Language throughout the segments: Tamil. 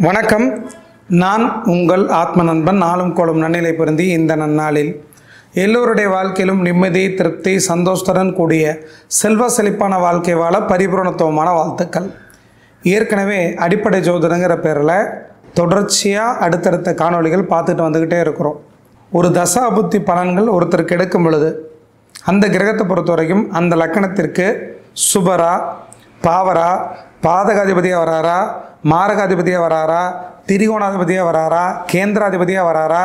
வணக்கம். நான் உங்கள் ஆத்ம நண்பன். நாளும் கோளும் நன்னிலை பொருந்தி இந்த நன்னாளில் எல்லோருடைய வாழ்க்கையிலும் நிம்மதி, திருப்தி, சந்தோஷத்துடன் கூடிய செல்வ செழிப்பான வாழ்க்கை வாழ பரிபூரணத்துவமான வாழ்த்துக்கள். ஏற்கனவே அடிப்படை ஜோதிடங்கிற பேரில் தொடர்ச்சியாக அடுத்தடுத்த காணொளிகள் பார்த்துட்டு வந்துக்கிட்டே இருக்கிறோம். ஒரு தசாபுத்தி பலன்கள் ஒருத்தருக்கு எடுக்கும் பொழுது அந்த கிரகத்தை பொறுத்த வரைக்கும் அந்த லக்கணத்திற்கு சுபரா, பாவரா, பாதகாதிபதியாக வராரா, மாரகாதிபதியாக வராரா, திரிகோணாதிபதியாக வராரா, கேந்திராதிபதியாக வராரா,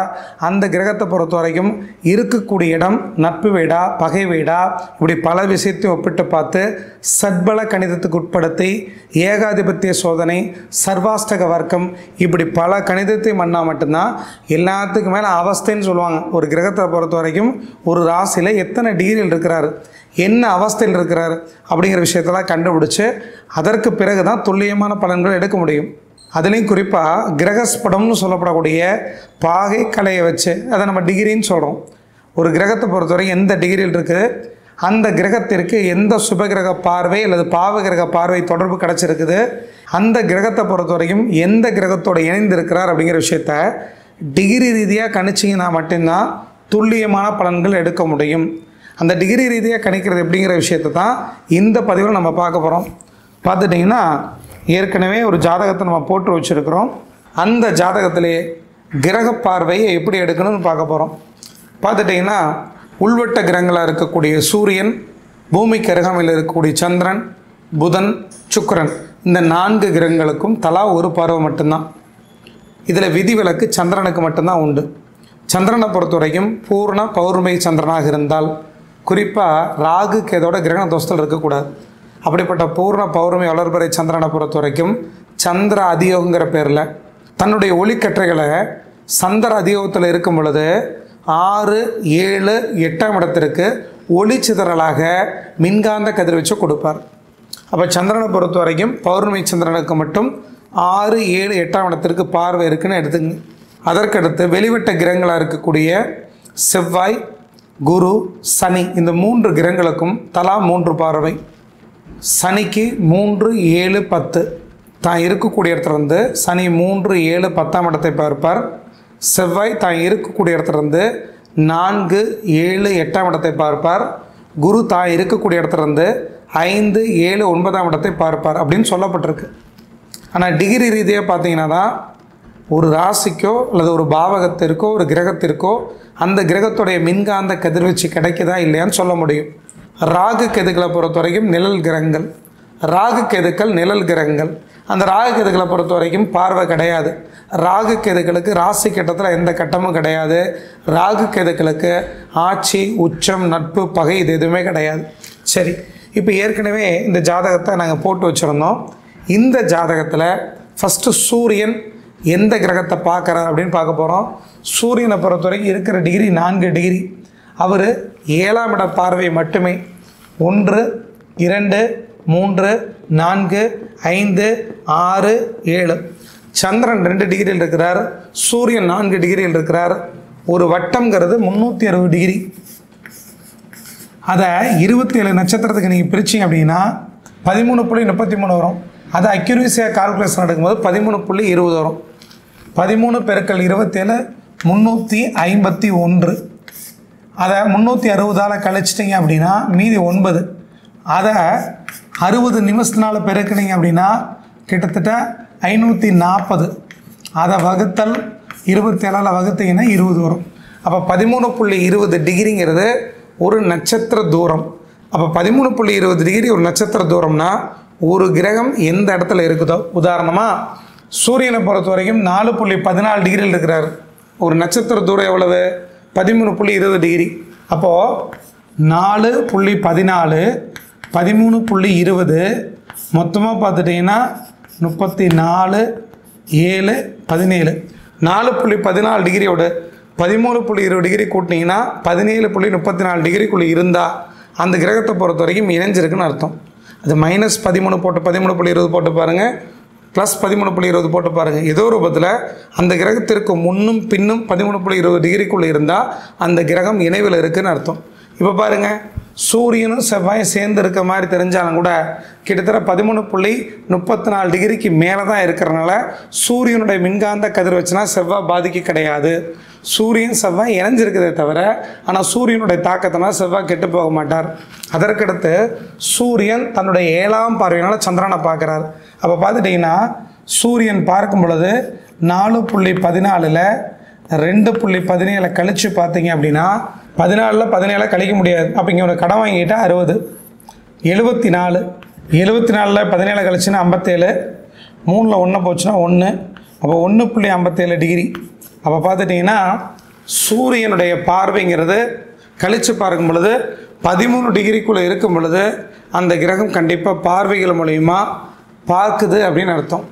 அந்த கிரகத்தை பொறுத்த வரைக்கும் இருக்கக்கூடிய இடம் நட்பு வீடா, பகை வீடா, இப்படி பல விஷயத்தையும் ஒப்பிட்டு பார்த்து சட்பல கணிதத்துக்கு உட்படுத்தி ஏகாதிபத்திய சோதனை, சர்வாஷ்டக வர்க்கம், இப்படி பல கணிதத்தை மண்ணா மட்டும்தான் எல்லாத்துக்கும் மேலே அவஸ்தைன்னு சொல்லுவாங்க. ஒரு கிரகத்தை பொறுத்த வரைக்கும் ஒரு ராசியில் எத்தனை டிகிரியில் இருக்கிறாரு, என்ன அவஸ்தையில் இருக்கிறார் அப்படிங்கிற விஷயத்தெல்லாம் கண்டுபிடிச்சு அதற்கு பிறகு தான் துல்லியமான பலன்கள் எடுக்க முடியும். அதுலேயும் குறிப்பாக கிரகஸ்படம்னு சொல்லப்படக்கூடிய பாகை கலையை வச்சு அதை நம்ம டிகிரின்னு சொல்கிறோம். ஒரு கிரகத்தை பொறுத்தவரை எந்த டிகிரியில் இருக்குது, அந்த கிரகத்திற்கு எந்த சுபகிரக பார்வை அல்லது பாவகிரக பார்வை தொடர்பு கிடச்சிருக்குது, அந்த கிரகத்தை பொறுத்த வரைக்கும் எந்த கிரகத்தோடு இணைந்திருக்கிறார் அப்படிங்கிற விஷயத்த டிகிரி ரீதியாக கணிச்சிங்கன்னா மட்டும்தான் துல்லியமான பலன்கள் எடுக்க முடியும். அந்த டிகிரி ரீதியாக கணிக்கிறது எப்படிங்கிற விஷயத்தை தான் இந்த பதிவில் நம்ம பார்க்க போகிறோம். பார்த்துட்டிங்கன்னா ஏற்கனவே ஒரு ஜாதகத்தை நம்ம போட்டு வச்சுருக்கிறோம். அந்த ஜாதகத்திலே கிரக பார்வையை எப்படி எடுக்கணும்னு பார்க்க போகிறோம். பார்த்துட்டிங்கன்னா உள்வட்ட கிரகங்களாக இருக்கக்கூடிய சூரியன், பூமிக்கு அருகாமையில் இருக்கக்கூடிய சந்திரன், புதன், சுக்கிரன், இந்த 4 கிரகங்களுக்கும் தலா ஒரு பார்வை மட்டும்தான். இதில் விதிவிலக்கு சந்திரனுக்கு மட்டும்தான் உண்டு. சந்திரனை பொறுத்த வரைக்கும் பூர்ண பௌர்ணமி சந்திரனாக இருந்தால், குறிப்பாக ராகு கேதோட கிரகண தோஷத்தில் இருக்கக்கூடாது. அப்படிப்பட்ட பூர்ண பௌர்ணமி வளர்பிறை சந்திரனை பொறுத்த வரைக்கும் சந்திர அதியோகங்கிற பேரில் தன்னுடைய ஒளிக்கற்றைகளை சந்திர அதியோகத்தில் இருக்கும் பொழுது 6, 7, 8ஆம் இடத்திற்கு ஒளி சிதறலாக மின்காந்த கதிர்வீச்சு கொடுப்பார். அப்போ சந்திரனை பொறுத்த வரைக்கும் பௌர்ணமி சந்திரனுக்கு மட்டும் 6, 7, 8ஆம் இடத்திற்கு பார்வை இருக்குன்னு எடுத்துங்க. அதற்கடுத்து வெளிவட்ட கிரகங்களாக இருக்கக்கூடிய செவ்வாய், குரு, சனி, இந்த 3 கிரகங்களுக்கும் தலா 3 பார்வை. சனிக்கு 3, 7, 10 தான் இருக்கக்கூடிய இடத்துலேருந்து சனி 3, 7, 10ஆம் இடத்தை பார்ப்பார். செவ்வாய் தான் இருக்கக்கூடிய இடத்துலேருந்து 4, 7, 8ஆம் இடத்தை பார்ப்பார். குரு தான் இருக்கக்கூடிய இடத்துலேருந்து 5, 7, 9ஆம் இடத்தை பார்ப்பார் அப்படின்னு சொல்லப்பட்டிருக்கு. ஆனால் டிகிரி ரீதியாக பார்த்தீங்கன்னா தான் ஒரு ராசிக்கோ அல்லது ஒரு பாவகத்திற்கோ ஒரு கிரகத்திற்கோ அந்த கிரகத்துடைய மின்காந்த கதிர்வீச்சு கிடைக்குதா இல்லையான்னு சொல்ல முடியும். ராகு கேதுக்களை பொறுத்த வரைக்கும் நிழல் கிரகங்கள், ராகு கேதுக்கள் நிழல் கிரகங்கள். அந்த ராகு கேதுக்களை பொறுத்த வரைக்கும் பார்வை கிடையாது. ராகு கேதுக்களுக்கு ராசி கட்டத்தில் எந்த கட்டமும் கிடையாது. ராகு கேதுக்களுக்கு ஆட்சி, உச்சம், நட்பு, பகை இது எதுவுமே கிடையாது. சரி, இப்போ ஏற்கனவே இந்த ஜாதகத்தை நாங்கள் போட்டு வச்சுருந்தோம். இந்த ஜாதகத்தில் ஃபஸ்ட்டு சூரியன் எந்த கிரகத்தை பார்க்குறார் அப்படின்னு பார்க்க போகிறோம். சூரியனை பொறுத்த வரைக்கும் இருக்கிற டிகிரி 4 டிகிரி. அவர் 7ஆம் இட பார்வை மட்டுமே 1, 2, 3, 4, 5, 6, 7. சந்திரன் 2 டிகிரியில் இருக்கிறார், சூரியன் 4 டிகிரியில் இருக்கிறார். ஒரு வட்டம்ங்கிறது 360 டிகிரி. அதை 27 நட்சத்திரத்துக்கு நீங்கள் பிரிச்சிங்க அப்படின்னா 13.33 வரும். அதை அக்யூரேசியாக கால்குலேஷன் எடுக்கும்போது 13.20 வரும். 13 பெருக்கல் 27 351. அதை 360ஆல் கழிச்சிட்டிங்க அப்படின்னா மீதி 9. அதை 60 நிமிஷத்தினால பெருக்கினீங்க அப்படின்னா கிட்டத்தட்ட 540. அதை வகுத்தல் 27ஆல் வகுத்தீங்கன்னா 20 வரும். அப்போ 13.20 டிகிரிங்கிறது ஒரு நட்சத்திர தூரம். அப்போ 13.20 டிகிரி ஒரு நட்சத்திர தூரம்னா ஒரு கிரகம் எந்த இடத்துல இருக்குதோ, உதாரணமாக சூரியனை பொறுத்த வரைக்கும் 4.14 டிகிரியில் இருக்கிறார். ஒரு நட்சத்திர தூரம் எவ்வளவு? 13.20 டிகிரி. அப்போது 4.14, 13.20 மொத்தமாக பார்த்துட்டிங்கன்னா 34, 7, 17. 4.14 டிகிரியோட 13.20 டிகிரி கூட்டினீங்கன்னா 17.34 டிகிரிக்குள்ளே இருந்தால் அந்த கிரகத்தை பொறுத்த வரைக்கும் இணைஞ்சிருக்குன்னு அர்த்தம். அது -13 போட்டு 13.20 போட்டு பாருங்கள், +13.20 போட்டு பாருங்கள். ஏதோ ரூபத்தில் அந்த கிரகத்திற்கு முன்னும் பின்னும் 13.20 டிகிரிக்குள்ளே இருந்தால் அந்த கிரகம் இணைவில் இருக்குதுன்னு அர்த்தம். இப்போ பாருங்கள், சூரியனும் செவ்வாயும் சேர்ந்து இருக்க மாதிரி தெரிஞ்சாலும் கூட கிட்டத்தட்ட 13.34 டிகிரிக்கு மேலே தான் இருக்கிறனால சூரியனுடைய மின்காந்த கதிர்வீச்சுனா செவ்வாய் பாதிக்க கிடையாது. சூரியன் செவ்வாய் இணைஞ்சிருக்கிறதே தவிர ஆனால் சூரியனுடைய தாக்கத்தினால் செவ்வாய் கெட்டு போக மாட்டார். அதற்கடுத்து சூரியன் தன்னுடைய 7ஆம் பார்வையினால் சந்திரனை பார்க்குறார். அப்போ பார்த்துட்டிங்கன்னா சூரியன் பார்க்கும் பொழுது 4.14 2.17 கழித்து பார்த்தீங்க அப்படின்னா 14 கழிக்க முடியாது. அப்போ இங்கே ஒரு கடன் வாங்கிட்டா 60 74 17 கழிச்சுன்னா 57 3ல் 1 போச்சுன்னா 1 அப்போ 1.57 டிகிரி. அப்போ பார்த்துட்டிங்கன்னா சூரியனுடைய பார்வைங்கிறது கழித்து பார்க்கும் பொழுது 13 டிகிரிக்குள்ளே இருக்கும் பொழுது அந்த கிரகம் கண்டிப்பாக பார்வைகள் மூலயமா பார்க்குது அப்படின்னு அர்த்தம்.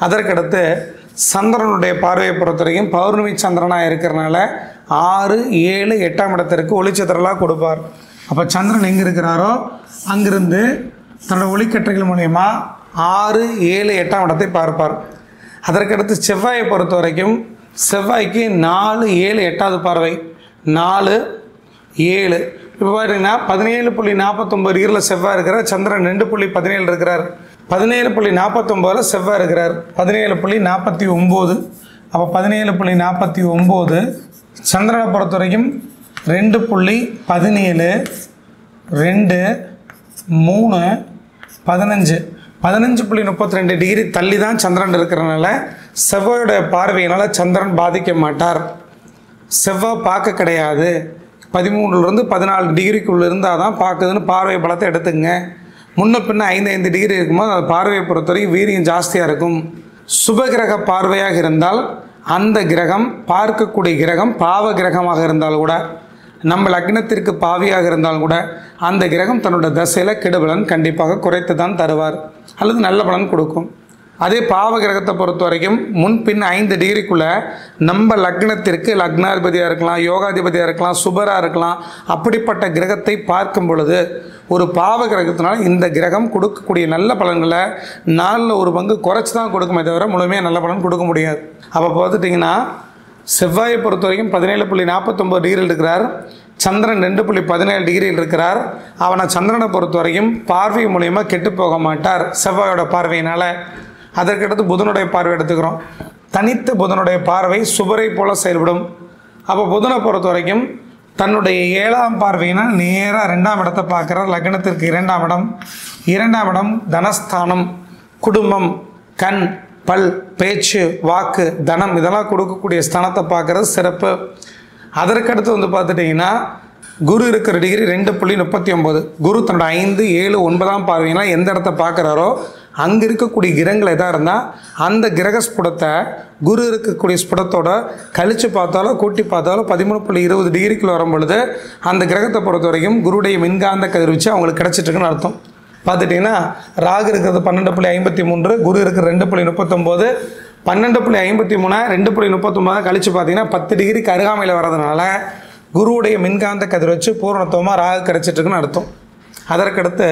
அதற்கடுத்து சந்திரனுடைய பார்வையை பொறுத்த வரைக்கும் பௌர்ணமி சந்திரனாக இருக்கிறனால 6, 7, 8ஆம் இடத்திற்கு ஒளிச்சத்திரலாக கொடுப்பார். அப்போ சந்திரன் எங்கே இருக்கிறாரோ அங்கிருந்து தன்னோட ஒளிக்கற்றைகள் மூலயமா 6, 7, 8ஆம் இடத்தை பார்ப்பார். அதற்கடுத்து செவ்வாயை பொறுத்த வரைக்கும் செவ்வாய்க்கு 4, 7, 8வது பார்வை 4, 7. இப்போ பார்த்தீங்கன்னா 17.49 டிகிரியில் செவ்வாய் இருக்கிறார். சந்திரன் 2.17 இருக்கிறார். 17.49 செவ்வாய் இருக்கிறார். 17.49 அப்போ 17.49 சந்திரனை பொறுத்த வரைக்கும் 2.17 2 3 15 15.32 டிகிரி தள்ளி தான் சந்திரன் இருக்கிறனால செவ்வாயோடைய பார்வையினால் சந்திரன் பாதிக்க மாட்டார். செவ்வாய் பார்க்க கிடையாது. 13லிருந்து 14 டிகிரிக்குள்ளே இருந்தால் தான் பார்க்குதுன்னு பார்வை பலத்தை எடுத்துங்க. முன்ன பின்ன 5 டிகிரி இருக்கும்போது அது பார்வையை பொறுத்த வரைக்கும் வீரியம் ஜாஸ்தியாக இருக்கும். சுபகிரக பார்வையாக இருந்தால் அந்த கிரகம் பார்க்கக்கூடிய கிரகம் பாவ கிரகமாக இருந்தால் கூட, நம்ம லக்னத்திற்கு பாவியாக இருந்தாலும் கூட அந்த கிரகம் தன்னோட தசையில் கெடுபலன் கண்டிப்பாக குறைத்து தான் தருவார் அல்லது நல்ல பலன் கொடுக்கும். அதே பாவ கிரகத்தை பொறுத்த வரைக்கும் முன்பின் 5 டிகிரிக்குள்ளே நம்ம லக்னத்திற்கு லக்னாதிபதியாக இருக்கலாம், யோகாதிபதியாக இருக்கலாம், சுபராக இருக்கலாம், அப்படிப்பட்ட கிரகத்தை பார்க்கும் பொழுது ஒரு பாவ கிரகத்தினால் இந்த கிரகம் கொடுக்கக்கூடிய நல்ல பலன்களை 4ல் 1 பங்கு குறைச்சி தான் கொடுக்குமே தவிர முழுமையாக நல்ல பலன் கொடுக்க முடியாது. அப்போ பார்த்துட்டிங்கன்னா செவ்வாயை பொறுத்த வரைக்கும் 17.49 டிகிரியில் இருக்கிறார். சந்திரன் 2.17 டிகிரியில் இருக்கிறார். அவனை சந்திரனை பொறுத்த வரைக்கும் பார்வை மூலயமா கெட்டு போக மாட்டார் செவ்வாயோட பார்வையினால். அதற்கடுத்து புதனுடைய பார்வை எடுத்துக்கிறோம். தனித்த புதனுடைய பார்வை சுபரை போல செயல்படும். அப்போ புதனை பொறுத்த வரைக்கும் தன்னுடைய 7ஆம் பார்வையினால் நேராக 2ஆம் இடத்தை பார்க்குறார். லக்னத்திற்கு 2ஆம் இடம். 2ஆம் இடம் தனஸ்தானம், குடும்பம், கண், பல், பேச்சு, வாக்கு, தனம் இதெல்லாம் கொடுக்கக்கூடிய ஸ்தானத்தை பார்க்குறது சிறப்பு. அதற்கடுத்து வந்து பார்த்துட்டிங்கன்னா குரு இருக்கிற டிகிரி 2.39. குரு தன்னோட 5, 7, 9ஆம் பார்வையினால் எந்த இடத்த பார்க்குறாரோ அங்கே இருக்கக்கூடிய கிரகங்கள் எதாக இருந்தால் அந்த கிரக ஸ்புடத்தை குரு இருக்கக்கூடிய ஸ்புடத்தோட கழித்து பார்த்தாலோ கூட்டி பார்த்தாலோ 13.20 டிகிரிக்குள்ள வரும் பொழுது அந்த கிரகத்தை பொறுத்த வரைக்கும் குருடைய மின்காந்த கதிர்வீச்சு அவங்களுக்கு கிடச்சிட்ருக்குன்னு அர்த்தம். பார்த்துட்டிங்கன்னா ராகு இருக்கிறது 12.53, குரு இருக்கிற 2.39, 12.53 2.39 கழித்து பார்த்தீங்கன்னா 10 டிகிரிக்கு அருகாமையில் வர்றதுனால குருவுடைய மின்காந்த கதிர்வீச்சு பூரணத்துவமாக ராகு கிடச்சிட்ருக்குன்னு அர்த்தம். அதற்கடுத்து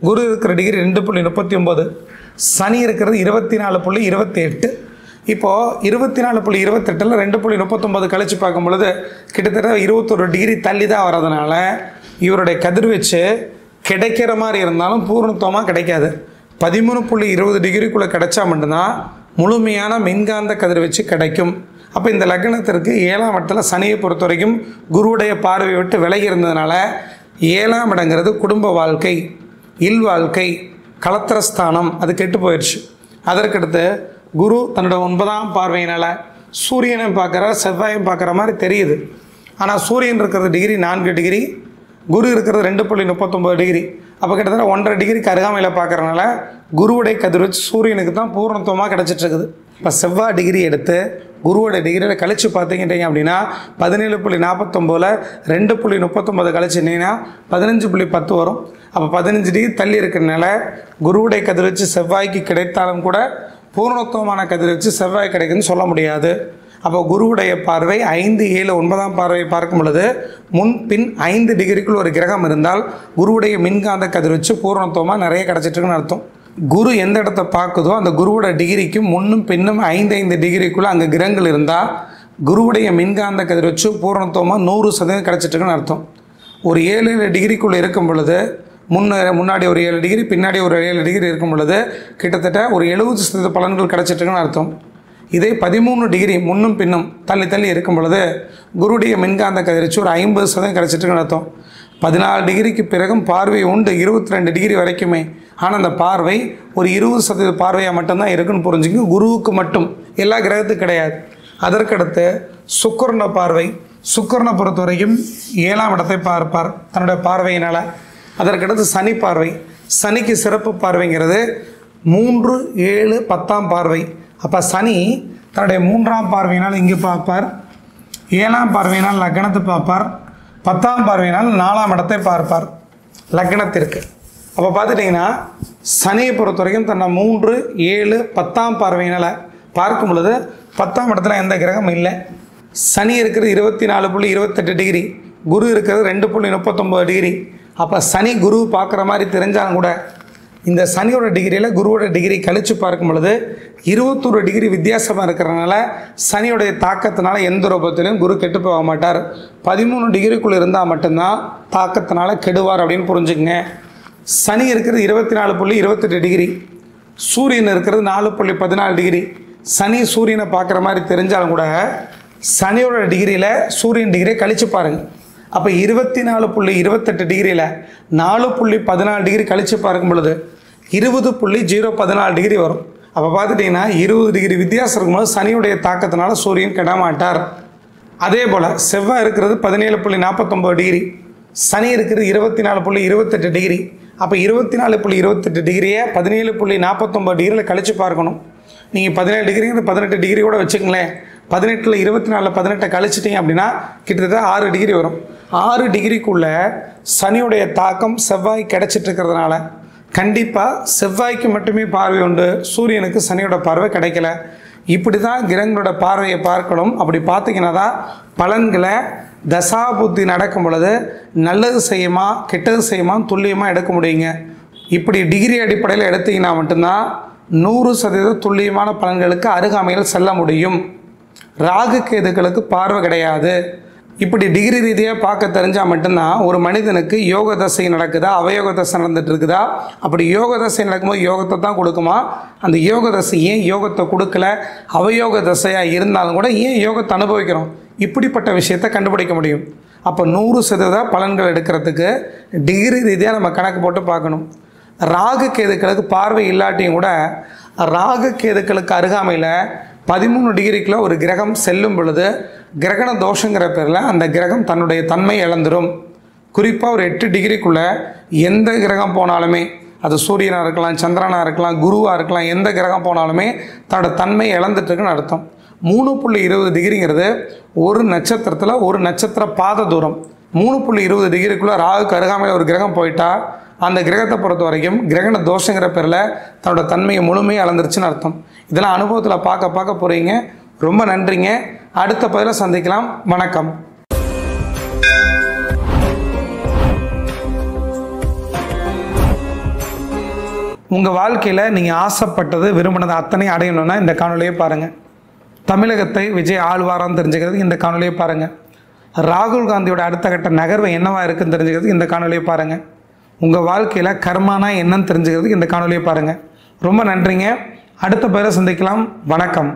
குரு இருக்கிற டிகிரி 2.39, சனி இருக்கிறது 24.28. இப்போது 24.28ல் 2.39 கழித்து பார்க்கும் பொழுது கிட்டத்தட்ட 21 டிகிரி தள்ளி தான் வர்றதுனால இவருடைய கதிர்வீச்சு கிடைக்கிற மாதிரி இருந்தாலும் பூர்ணத்துவமாக கிடைக்காது. 13.20 டிகிரிக்குள்ளே கிடைச்சா மட்டும்தான் முழுமையான மின்காந்த கதிர்வீச்சு கிடைக்கும். அப்போ இந்த லக்னத்திற்கு 7ஆம் இடத்துல சனியை பொறுத்த வரைக்கும் குருவுடைய பார்வையை விட்டு விலகி இருந்ததுனால 7ஆம் இடங்கிறது குடும்ப வாழ்க்கை, இல்வாழ்க்கை, கலத்திரஸ்தானம் அது கெட்டு போயிடுச்சு. அதற்கடுத்து குரு தன்னோட 9ஆம் பார்வையினால் சூரியனை பார்க்குற செவ்வாயும் பார்க்குற மாதிரி தெரியுது. ஆனால் சூரியன் இருக்கிறது டிகிரி 4 டிகிரி, குரு இருக்கிறது 2.39 டிகிரி. அப்போ கிட்டத்தட்ட 1.5 டிகிரிக்கு அருகாமையில் பார்க்குறதுனால குருவுடைய கதிர்வீச்சு சூரியனுக்கு தான் பூர்ணத்துவமாக கிடச்சிட்ருக்குது. இப்போ செவ்வாய் டிகிரி எடுத்து குருவோட டிகிரியில் கழித்து பார்த்துக்கிட்டீங்க அப்படின்னா 17.49 2.39 கழிச்சுட்டிங்கன்னா 15.10 வரும். அப்போ 15 டிகிரி தள்ளி இருக்கிறதுனால குருவுடைய கதிர்வீச்சு செவ்வாய்க்கு கிடைத்தாலும் கூட பூர்ணத்துவமான கதிர்வீச்சு செவ்வாய் கிடைக்குன்னு சொல்ல முடியாது. அப்போ குருவுடைய பார்வை 5, 7, 9ஆம் பார்வையை பார்க்கும் பொழுது முன் பின் 5 டிகிரிக்குள் ஒரு கிரகம் இருந்தால் குருவுடைய மின்காந்த கதிர்வீச்சு பூர்ணத்துவமாக நிறைய கிடச்சிட்ருக்குன்னு அர்த்தம். குரு எந்த இடத்த பார்க்குதோ அந்த குருவோட டிகிரிக்கு முன்னும் பின்னும் 5 டிகிரிக்குள்ளே அங்கே கிரகங்கள் இருந்தால் குருவுடைய மின்காந்த கதிர்வீச்சு பூர்ணத்துவமாக 100% கிடச்சிட்ருக்குன்னு அர்த்தம். ஒரு 7 டிகிரிக்குள்ளே இருக்கும் பொழுது முன்னாடி ஒரு 7 டிகிரி பின்னாடி ஒரு 7 டிகிரி இருக்கும் பொழுது கிட்டத்தட்ட ஒரு 70% பலன்கள் கிடச்சிட்ருக்குன்னு அர்த்தம். இதே 13 டிகிரி முன்னும் பின்னும் தள்ளி தள்ளி இருக்கும் பொழுது குருடைய மின்காந்த கதிர்ச்சி ஒரு 50% கிடச்சிட்ருக்குன்னு அர்த்தம். 14 டிகிரிக்கு பிறகும் பார்வை உண்டு 22 டிகிரி வரைக்குமே. ஆனால் அந்த பார்வை ஒரு 20% பார்வையாக மட்டும்தான் இருக்குன்னு புரிஞ்சுங்க. குருவுக்கு மட்டும், எல்லா கிரகத்துக்கும் கிடையாது. அதற்கடுத்து சுக்கிரன பார்வை. சுக்கிரனை பொறுத்த வரைக்கும் 7ஆம் இடத்தை பார்ப்பார் தன்னுடைய பார்வையினால். அதற்கடுத்து சனி பார்வை. சனிக்கு சிறப்பு பார்வைங்கிறது 3, 7, 10ஆம் பார்வை. அப்போ சனி தன்னுடைய 3ஆம் பார்வையினால் இங்கே பார்ப்பார், 7ஆம் பார்வையினால் லக்னத்தை பார்ப்பார், 10ஆம் பார்வையினால் 4ஆம் இடத்தை பார்ப்பார் லக்னத்திற்கு. அப்போ பார்த்துட்டிங்கன்னா சனியை பொறுத்த வரைக்கும் தன்னை 3, 7, 10ஆம் பார்வையினால் பார்க்கும் பொழுது 10ஆம் இடத்துல எந்த கிரகம் இல்லை. சனி இருக்கிறது 24.28 டிகிரி, குரு இருக்கிறது 2.39 டிகிரி. அப்போ சனி குரு பார்க்குற மாதிரி தெரிஞ்சாலும் கூட இந்த சனியோட டிகிரியில் குருவோட டிகிரி கழித்து பார்க்கும் பொழுது 21 டிகிரி வித்தியாசமாக இருக்கிறதுனால சனியோடைய தாக்கத்தினால எந்த ரூபத்திலையும் குரு கெட்டு போக மாட்டார். 13 டிகிரிக்குள்ளே இருந்தால் மட்டும்தான் தாக்கத்தினால கெடுவார் அப்படின்னு புரிஞ்சுக்குங்க. சனி இருக்கிறது 24.28 டிகிரி, சூரியன் இருக்கிறது 4.14 டிகிரி. சனி சூரியனை பார்க்குற மாதிரி தெரிஞ்சாலும் கூட சனியோட டிகிரியில் சூரியன் டிகிரியை கழித்து பாருங்கள். அப்போ 24.28 டிகிரியில் 4.14 டிகிரி கழித்து பார்க்கும் பொழுது 20.014 டிகிரி வரும். அப்போ பார்த்துட்டிங்கன்னா 20 டிகிரி வித்தியாசம் இருக்கும்போது சனியுடைய தாக்கத்தினால சூரியன் கெட மாட்டார். அதே போல் செவ்வாய் இருக்கிறது 17.49 டிகிரி, சனி இருக்கிறது 24.28 டிகிரி. அப்போ 24.28 டிகிரியை 17.49 டிகிரியில் கழித்து பார்க்கணும். நீங்கள் 17 டிகிரிங்கிறது 18 டிகிரி கூட வச்சுக்கங்களேன். 18ல் 24 18 கழிச்சிட்டிங்க அப்படின்னா கிட்டத்தட்ட 6 டிகிரி வரும். 6 டிகிரிக்குள்ளே சனியுடைய தாக்கம் செவ்வாய் கிடச்சிட்ருக்கிறதுனால கண்டிப்பாக செவ்வாய்க்கு மட்டுமே பார்வை உண்டு, சூரியனுக்கு சனியோட பார்வை கிடைக்கல. இப்படி தான் கிரகங்களோட பார்வையை பார்க்கணும். அப்படி பார்த்திங்கன்னா தான் பலன்களை தசாபுத்தி நடக்கும் பொழுது நல்லது செய்யுமா கெட்டது செய்யுமா துல்லியமாக எடுக்க முடியுங்க. இப்படி டிகிரி அடிப்படையில் எடுத்திங்கன்னா மட்டும்தான் 100% துல்லியமான பலன்களுக்கு அருகாமையில் செல்ல முடியும். ராகு கேதுக்களுக்கு பார்வை கிடையாது. இப்படி டிகிரி ரீதியாக பார்க்க தெரிஞ்சால் மட்டும்தான் ஒரு மனிதனுக்கு யோக தசை நடக்குதா அவயோக தசை நடந்துட்டு இருக்குதா, அப்படி யோக தசை நடக்கும்போது யோகத்தை தான் கொடுக்குமா, அந்த யோக தசை ஏன் யோகத்தை கொடுக்கல, அவயோக தசையாக இருந்தாலும் கூட ஏன் யோகத்தை அனுபவிக்கிறோம், இப்படிப்பட்ட விஷயத்தை கண்டுபிடிக்க முடியும். அப்போ 100% பலன்கள் எடுக்கிறதுக்கு டிகிரி ரீதியாக நம்ம கணக்கு போட்டு பார்க்கணும். ராகு கேதுக்களுக்கு பார்வை இல்லாட்டியும் கூட ராகு கேதுக்களுக்கு அருகாமையில் 13 டிகிரிக்குள்ள ஒரு கிரகம் செல்லும் பொழுது கிரகண தோஷங்கிற பேரில் அந்த கிரகம் தன்னுடைய தன்மை இழந்துடும். குறிப்பாக ஒரு 8 டிகிரிக்குள்ளே எந்த கிரகம் போனாலுமே, அது சூரியனாக இருக்கலாம், சந்திரனாக இருக்கலாம், குருவாக இருக்கலாம், எந்த கிரகம் போனாலுமே தன்னோட தன்மை இழந்துட்டுருக்குன்னு அர்த்தம். 3.20 டிகிரிங்கிறது ஒரு நட்சத்திரத்தில் ஒரு நட்சத்திர பாத தூரம். 3.20 டிகிரிக்குள்ளே ராகுக்கு அருகாமையில் ஒரு கிரகம் போயிட்டா அந்த கிரகத்தை பொறுத்த வரைக்கும் கிரகண தோஷங்கிற பேரில் தன்னோட தன்மையை முழுமையாக இழந்துருச்சுன்னு அர்த்தம். இதெல்லாம் அனுபவத்தில் பார்க்க போகிறீங்க. ரொம்ப நன்றிங்க. அடுத்த பதிவில் சந்திக்கலாம். வணக்கம். உங்கள் வாழ்க்கையில் நீங்கள் ஆசைப்பட்டது விரும்பினது அத்தனை அடையணும்னா இந்த காணொலியை பாருங்கள். தமிழகத்தை விஜய் ஆழ்வாரான்னு தெரிஞ்சுக்கிறதுக்கு இந்த காணொலியை பாருங்கள். ராகுல் காந்தியோட அடுத்த கட்ட நகர்வு என்னவாக இருக்குன்னு தெரிஞ்சுக்கிறதுக்கு இந்த காணொலியை பாருங்கள். உங்கள் வாழ்க்கையில் கர்மானா என்னன்னு தெரிஞ்சுக்கிறதுக்கு இந்த காணொலியை பாருங்கள். ரொம்ப நன்றிங்க. அடுத்த பதிவில் சந்திக்கலாம். வணக்கம்.